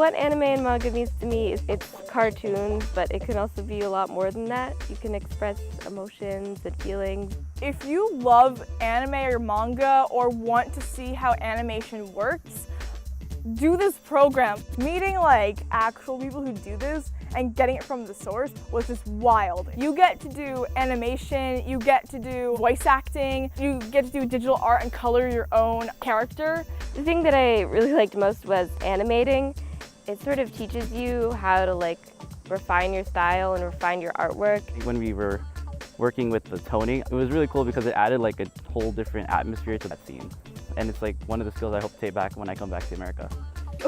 What anime and manga means to me is it's cartoons, but it can also be a lot more than that. You can express emotions and feelings. If you love anime or manga or want to see how animation works, do this program. Meeting like actual people who do this and getting it from the source was just wild. You get to do animation, you get to do voice acting, you get to do digital art and color your own character. The thing that I really liked most was animating. It sort of teaches you how to like refine your style and refine your artwork. When we were working with the toning, it was really cool because it added like a whole different atmosphere to that scene. And it's like one of the skills I hope to take back when I come back to America. It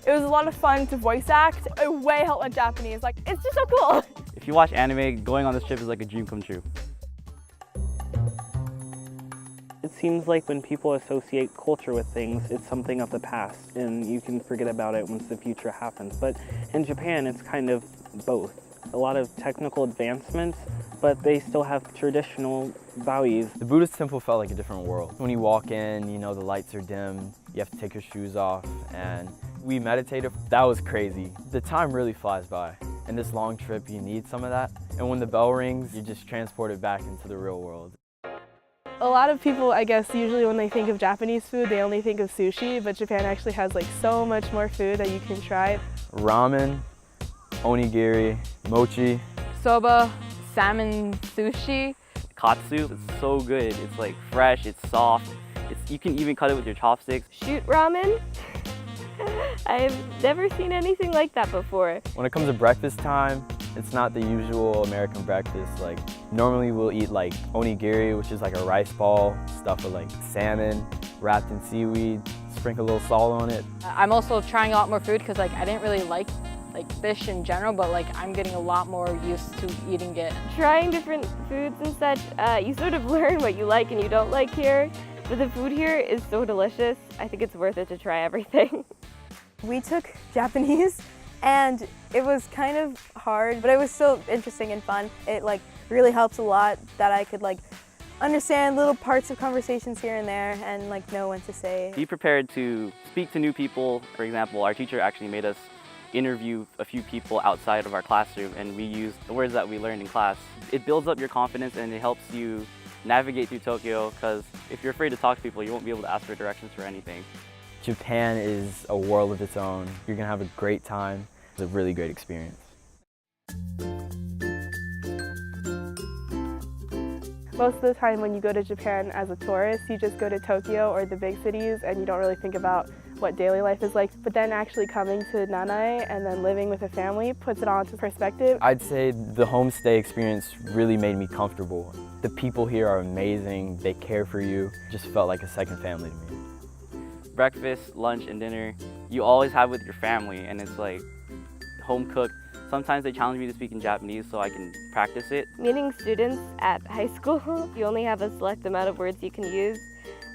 was a lot of fun to voice act. It way helped my Japanese. Like, it's just so cool. If you watch anime, going on this trip is like a dream come true. It seems like when people associate culture with things, it's something of the past and you can forget about it once the future happens. But in Japan, it's kind of both. A lot of technical advancements, but they still have traditional values. The Buddhist temple felt like a different world. When you walk in, you know, the lights are dim, you have to take your shoes off, and we meditated. That was crazy. The time really flies by. In this long trip, you need some of that. And when the bell rings, you're just transported back into the real world. A lot of people, I guess, usually when they think of Japanese food, they only think of sushi, but Japan actually has like so much more food that you can try. Ramen, onigiri, mochi, soba, salmon sushi. Katsu is so good. It's like fresh, it's soft. You can even cut it with your chopsticks. Shoot ramen. I've never seen anything like that before. When it comes to breakfast time, it's not the usual American breakfast. Like normally we'll eat like onigiri, which is like a rice ball stuffed with like salmon, wrapped in seaweed, sprinkle a little salt on it. I'm also trying a lot more food because like I didn't really like fish in general, but like I'm getting a lot more used to eating it. Trying different foods and such, you sort of learn what you like and you don't like here. But the food here is so delicious. I think it's worth it to try everything. We took Japanese and it was kind of hard, but it was still interesting and fun. It like really helps a lot that I could like understand little parts of conversations here and there and like know when to say. Be prepared to speak to new people. For example, our teacher actually made us interview a few people outside of our classroom and we used the words that we learned in class. It builds up your confidence and it helps you navigate through Tokyo because if you're afraid to talk to people, you won't be able to ask for directions for anything. Japan is a world of its own. You're gonna have a great time. It's a really great experience. Most of the time when you go to Japan as a tourist, you just go to Tokyo or the big cities and you don't really think about what daily life is like. But then actually coming to Nanae and then living with a family puts it all into perspective. I'd say the homestay experience really made me comfortable. The people here are amazing. They care for you. It just felt like a second family to me. Breakfast, lunch, and dinner, you always have with your family and it's like home cooked. Sometimes they challenge me to speak in Japanese so I can practice it. Meeting students at high school, you only have a select amount of words you can use,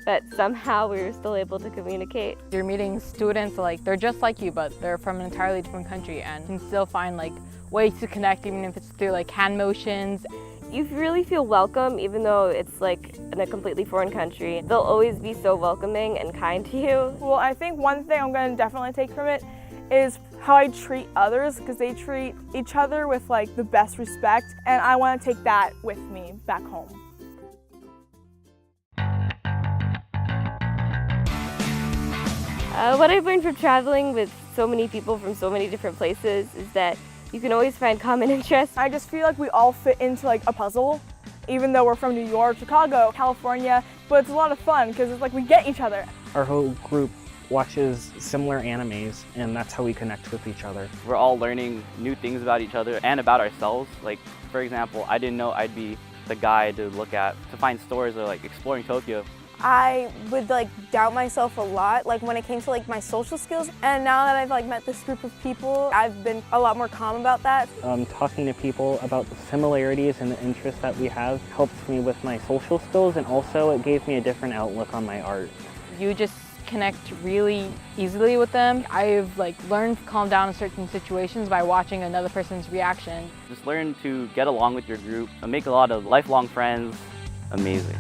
but somehow we were still able to communicate. You're meeting students like they're just like you, but they're from an entirely different country and you can still find like ways to connect even if it's through like hand motions. You really feel welcome even though it's like in a completely foreign country. They'll always be so welcoming and kind to you. Well, I think one thing I'm going to definitely take from it is how I treat others because they treat each other with like the best respect and I want to take that with me back home. What I've learned from traveling with so many people from so many different places is that you can always find common interests. I just feel like we all fit into like a puzzle, even though we're from New York, Chicago, California, but it's a lot of fun because it's like we get each other. Our whole group watches similar animes and that's how we connect with each other. We're all learning new things about each other and about ourselves. Like, for example, I didn't know I'd be the guy to look at to find stores or like exploring Tokyo. I would like doubt myself a lot like when it came to like my social skills, and now that I've like met this group of people, I've been a lot more calm about that. Talking to people about the similarities and the interests that we have helps me with my social skills and also it gave me a different outlook on my art. You just connect really easily with them. I've like learned to calm down in certain situations by watching another person's reaction. Just learn to get along with your group and make a lot of lifelong friends. Amazing.